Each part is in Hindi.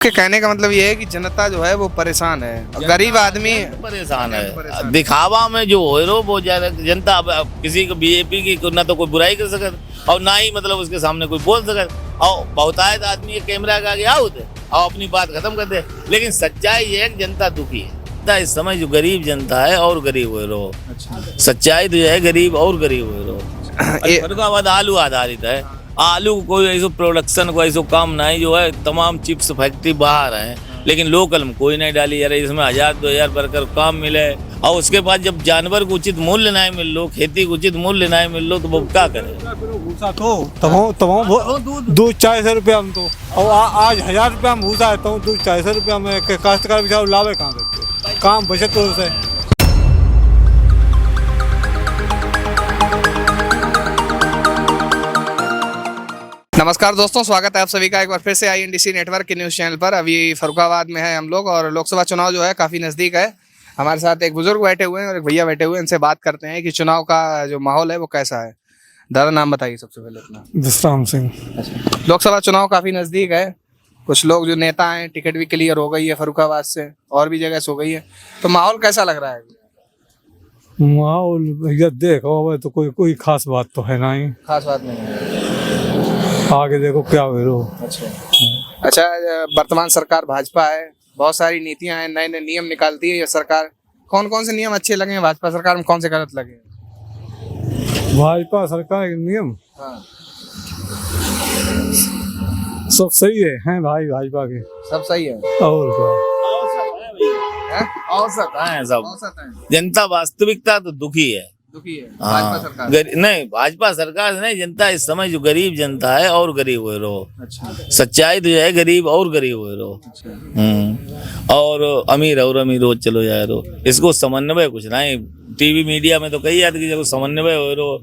के कहने का मतलब ये है कि जनता जो है वो परेशान है, गरीब आदमी परेशान है। दिखावा में जो हो रो वो ज्यादा जनता अब किसी को बीजेपी की ना तो कोई बुराई कर सकत और ना ही मतलब उसके सामने कोई बोल सकत और बहुतायत आदमी एक कैमरा के आगे आओ थे और अपनी बात खत्म कर दे। लेकिन सच्चाई ये है कि जनता दुखी है। इस समय जो गरीब जनता है और गरीब हो रो। सच्चाई तो है गरीब और गरीब हो रो। फर्रुखाबाद आलू आधारित है। आलू को कोई ऐसा प्रोडक्शन को ऐसा काम नहीं जो है तमाम चिप्स फैक्ट्री बाहर है लेकिन लोकल में कोई नहीं डाली यार इसमें 1000-2000 वर्कर काम मिले और उसके बाद जब जानवर को उचित मूल्य नहीं मिल लो खेती को उचित मूल्य नहीं मिल लो तो वो क्या करे। दूध 400 रुपया में तो और आज 1000 रुपया में भूसा है तो दूध 400 रुपया में काश्तकार बेचारा लावे कहाँ करते काम बचत तो से। नमस्कार दोस्तों, स्वागत है आप सभी का एक बार फिर से INDC नेटवर्क के न्यूज़ चैनल पर। अभी फर्रुखाबाद में है हम लोग और लोकसभा चुनाव जो है काफ़ी नज़दीक है। हमारे साथ एक बुजुर्ग बैठे हुए हैं और एक भैया बैठे हुए हैं। इनसे बात करते हैं कि चुनाव का जो माहौल है वो कैसा है। दादा नाम बताइए सबसे पहले अपना। विश्राम सिंह। लोकसभा चुनाव काफ़ी नज़दीक है। कुछ लोग जो नेता हैं टिकट भी क्लियर हो गई है फर्रुखाबाद से और भी जगह से हो गई है, तो माहौल कैसा लग रहा है? माहौल भैया देखो तो कोई खास बात तो है ना ही। खास बात नहीं है। आगे देखो क्या हो। अच्छा, वर्तमान सरकार भाजपा है, बहुत सारी नीतियां हैं, नए नए नियम निकालती है ये सरकार। कौन कौन से नियम अच्छे लगे हैं भाजपा सरकार में, कौन से गलत लगे? भाजपा सरकार के नियम सब सही है भाई, भाजपा के सब सही है और क्या औसत है सब। औसत है। जनता वास्तविकता तो दुखी है। दुखी है भाजपा सरकार। नहीं भाजपा सरकार नहीं, जनता इस समय जो गरीब जनता है और गरीब हो रो। अच्छा। सच्चाई तो है गरीब और गरीब हो रो। और अमीर और अमीर रोज चलो जाए रो। इसको समन्वय कुछ नहीं। टीवी मीडिया में तो कही जाती है समन्वय हो रो,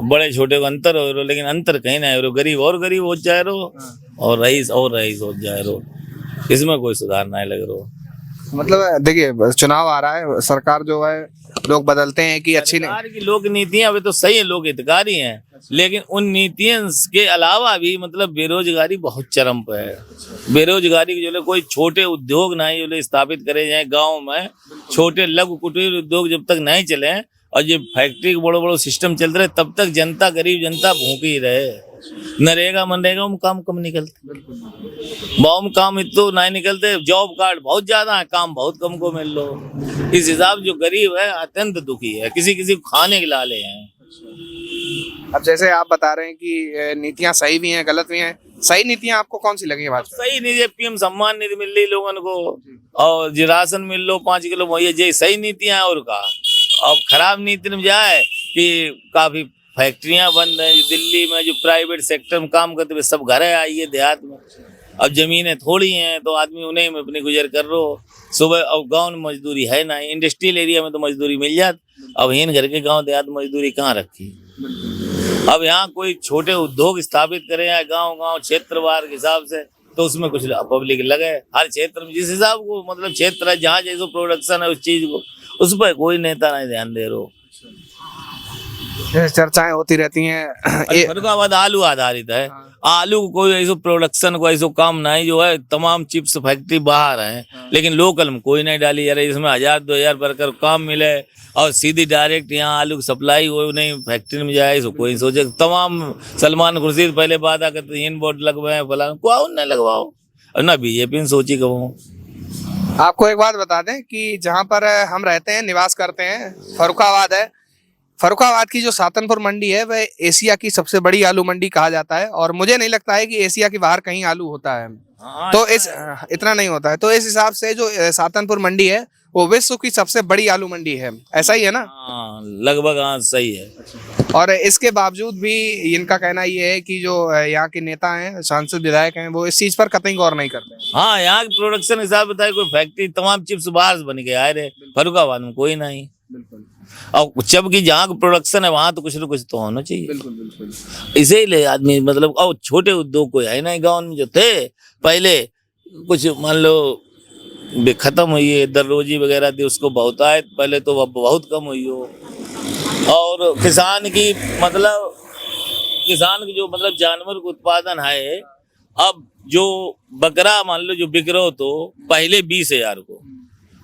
बड़े छोटे को अंतर हो रो, लेकिन अंतर कहीं नहीं हो रो। गरीब और गरीब हो जाए रो और रईस हो जाए रो। इसमें कोई सुधार नहीं लग रो। मतलब देखिए चुनाव आ रहा है, सरकार जो है लोग बदलते हैं कि अच्छी नहीं। सरकार की लोक नीतियां अभी तो सही है, लोग हितकारी हैं, लेकिन उन नीतियों के अलावा भी मतलब बेरोजगारी बहुत चरम पे है। बेरोजगारी की जो कोई छोटे उद्योग नहीं जो स्थापित करे जाए गांव में, छोटे लघु कुटीर उद्योग जब तक नहीं चले और ये फैक्ट्री के बड़े बड़े सिस्टम चल रहे तब तक जनता गरीब जनता भूखी रहे। नरेगा मनरेगा में काम कम निकलते, बाव में काम इतो नहीं निकलते। जॉब कार्ड बहुत ज्यादा है, काम बहुत कम को मिल लो। इस हिसाब जो गरीब है अत्यंत दुखी है, किसी किसी को खाने के लाले हैं। अब जैसे आप बता रहे हैं कि नीतियां सही भी हैं गलत भी हैं, सही नीतियां आपको कौन सी लगी भाजपा? सही नीति PM सम्मान निधि मिल रही लोगों को और जो राशन मिल लो 5 किलो मुहैया, ये सही नीतियां हैं। और का अब खराब नीति में जाए कि काफी फैक्ट्रियां बंद है। दिल्ली में जो प्राइवेट सेक्टर में काम करते हुए सब घर आई है देहात में। अब जमीनें थोड़ी हैं तो आदमी उन्हें में अपनी गुजर कर रो। सुबह अब गांव में मजदूरी है ना, इंडस्ट्रियल एरिया में तो मजदूरी मिल जाती। अब हीन घर के गांव देहात मजदूरी कहाँ रखी। अब यहाँ कोई छोटे उद्योग स्थापित करे या गांव गांव क्षेत्रवार के हिसाब से तो उसमें कुछ पब्लिक लगे। हर क्षेत्र में जिस हिसाब को मतलब क्षेत्र है जहाँ जैसे प्रोडक्शन है उस चीज को उस पर कोई नेता नहीं ध्यान दे रो। चर्चाएं होती रहती हैं। फर्रुखाबाद आलू आधारित है। आलू को कोई ऐसा प्रोडक्शन को ऐसा काम नहीं जो है तमाम चिप्स फैक्ट्री बाहर है लेकिन लोकल में कोई नहीं डाली यार इसमें 1000-2000 वर्कर काम मिले और सीधी डायरेक्ट यहाँ आलू की सप्लाई हो नहीं फैक्ट्री में जाए इसको कोई सोचे। तमाम सलमान खुर्शीद पहले बात करते इन बोर्ड लगवाए फलान को नहीं लगवाओ और ना बीजेपी सोची कहो। आपको एक बात बता दें कि जहाँ पर हम रहते हैं निवास करते हैं फर्रुखाबाद है। फर्रुखाबाद की जो सातनपुर मंडी है वह एशिया की सबसे बड़ी आलू मंडी कहा जाता है और मुझे नहीं लगता है कि एशिया के बाहर कहीं आलू होता है। तो इस इतना नहीं होता है, तो इस हिसाब से जो सातनपुर मंडी है वो विश्व की सबसे बड़ी आलू मंडी है। ऐसा ही है ना? लगभग हाँ सही है। और इसके बावजूद भी इनका कहना ये है कि जो यहाँ के नेता हैं सांसद विधायक हैं वो इस चीज पर कतई गौर नहीं करते। हाँ यहाँ की प्रोडक्शन हिसाब बताए कोई फैक्ट्री तमाम चिप्स बाहर से बन के आए रहे, फर्रुखाबाद में कोई नहीं। बिल्कुल। और जबकि जहाँ का प्रोडक्शन है वहां तो कुछ न कुछ तो होना चाहिए। बिल्कुल बिल्कुल। इसीलिए आदमी मतलब और छोटे उद्योग कोई है नहीं गाँव में जो थे पहले कुछ मान लो खत्म हुई है। दररोजी वगैरह थी उसको बहुत आए पहले तो अब बहुत कम हुई हो। और किसान की जो मतलब जानवर का उत्पादन है अब जो बकरा मान लो जो बिक रहे हो तो पहले 20,000 को,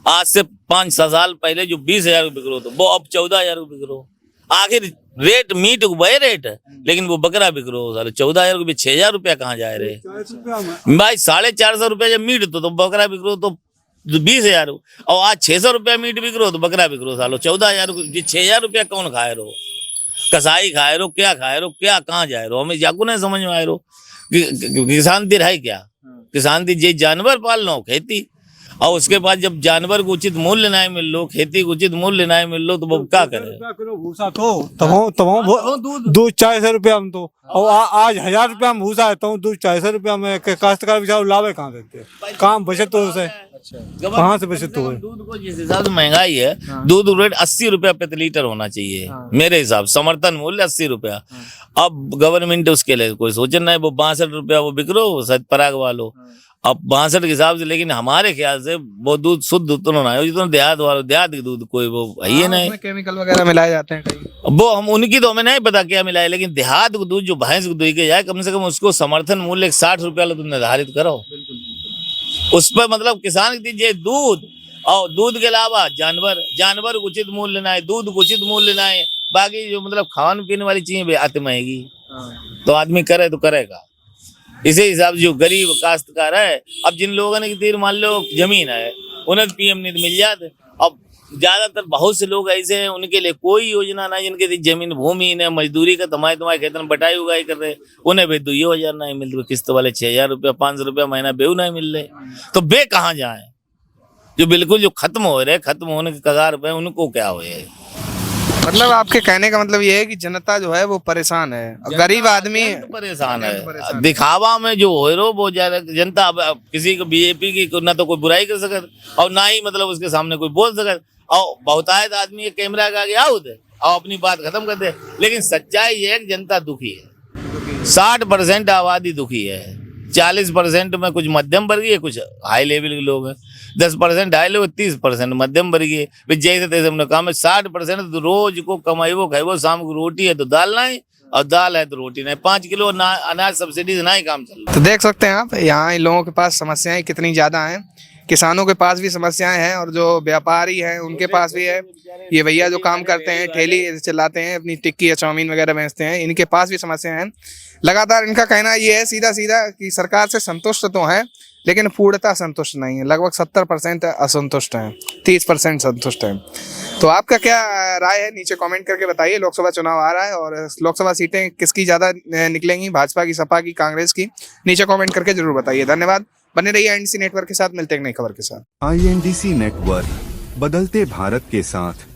आज से 5-6 साल पहले जो 20,000 को बिक रहे हो तो वो अब 14,000 को बिक रहे हो। आखिर रेट मीट वही रेट है, लेकिन वो बकरा बिक रहे हो साले 14,000 को भी 6,000 रुपया कहाँ जा रहे भाई? 450 रुपया जब मीट तो बकरा बिक रहे हो तो 20,000, और आज 600 रुपया मीट बिक रहे हो तो बकरा बिक रहे हो सालो 14,000 को। 6,000 रुपया कौन खाए रहो? कसाई खाए रहो, क्या खाए रहो, क्या कहाँ जाए रहो? हमें जाकू नहीं समझ में आए रहो। किसान तिर है क्या? किसान तिर जे जानवर पाल लो, खेती, और उसके बाद जब जानवर को उचित मूल्य नहीं मिल लो, खेती को उचित मूल्य नहीं मिल लो तो वो क्या करे? किलो भूसा तो दूध 400 रुपया में तो, और आज 1,000 रुपया में भूसा है तो दूध 400 रुपया में काश्तकार बेचारे लावे कहाँ देते? काम बचत तो उसे कहाँ से बचत हो? दूध को जिस हिसाब से महंगाई है, दूध रेट 80 रुपया प्रति लीटर होना चाहिए मेरे हिसाब, समर्थन मूल्य 80 रुपया। अब गवर्नमेंट उसके लिए कोई सोचन नहीं, वो 62 रुपया वो बिक रो शायद पराग वालों, अब 62 के हिसाब से। लेकिन हमारे ख्याल से वो दूध शुद्ध उतना ना है जितना देहात वालों, देहात के दूध कोई वो है ही नहीं, केमिकल वगैरह मिलाए जाते हैं कहीं। वो हम उनकी तो हमें नहीं पता क्या मिलाए, लेकिन देहात को दूध जो भैंस को दूध के जाए कम से कम उसको समर्थन मूल्य 60 रुपया तुम निर्धारित करो उस पर। मतलब किसान दीजिए दूध, और दूध के अलावा जानवर को उचित मूल्य ना है, दूध को उचित मूल्य ना है, बाकी जो मतलब खाने पीने वाली चीजें अति महंगी, तो आदमी करे तो करेगा। इसी हिसाब से जो गरीब काश्तकार है, अब जिन लोगों ने तीर मान लो जमीन है उन्हें PM निधि मिल जाते। अब ज्यादातर बहुत से लोग ऐसे हैं उनके लिए कोई योजना नहीं, जिनके जमीन भूमि ने मजदूरी का तुम्हारे खेतों में बटाई उगाई कर रहे, उन्हें भी 2,000 नहीं मिल रहे, किस्त वाले 6,000 रुपया 500 रुपया महीना बेऊ नहीं मिल रहे, तो बे कहाँ जाए? जो बिल्कुल जो खत्म हो रहे, खत्म होने के कगार पे, उनको क्या हो? मतलब आपके कहने का मतलब ये है कि जनता जो है वो परेशान है, गरीब आदमी परेशान है। दिखावा में जो हो रहा वो ज्यादा जनता, अब किसी को BJP की ना तो कोई बुराई कर सकत और ना ही मतलब उसके सामने कोई बोल सकत, और बहुतायत आदमी कैमरा के आगे आओ दे और अपनी बात खत्म कर दे। लेकिन सच्चाई ये है कि जनता दुखी है, 60% आबादी दुखी है, 40% में कुछ मध्यम वर्गीय, कुछ हाई लेवल के लोग हैं, 10% हाई लेवल, 30% मध्यम वर्गीय। जैसे तैसे हमने कहा 60% तो रोज को कमाइबो खाइबो, शाम को रोटी है तो दाल नहीं, और दाल है तो रोटी नहीं, 5 किलो अनाज सब्सिडी से नहीं काम चल रहा। तो देख सकते हैं आप यहाँ इन लोगों के पास समस्याएं कितनी ज्यादा हैं। किसानों के पास भी समस्याएं हैं और जो व्यापारी हैं उनके पास भी है। ये भैया जो काम करते हैं, ठेली चलाते हैं, अपनी टिक्की या चाउमीन वगैरह बेचते हैं, इनके पास भी समस्याएं हैं। लगातार इनका कहना ये है सीधा सीधा कि सरकार से संतुष्ट तो हैं लेकिन पूर्णतः संतुष्ट नहीं है। लगभग 70% असंतुष्ट हैं, 30% संतुष्ट हैं। तो आपका क्या राय है नीचे कमेंट करके बताइए। लोकसभा चुनाव आ रहा है और लोकसभा सीटें किसकी ज़्यादा निकलेंगी, भाजपा की, सपा की, कांग्रेस की? नीचे कमेंट करके जरूर बताइए। धन्यवाद। बने रहिए INDC नेटवर्क के साथ। मिलते हैं एक नई खबर के साथ। INDC नेटवर्क, बदलते भारत के साथ।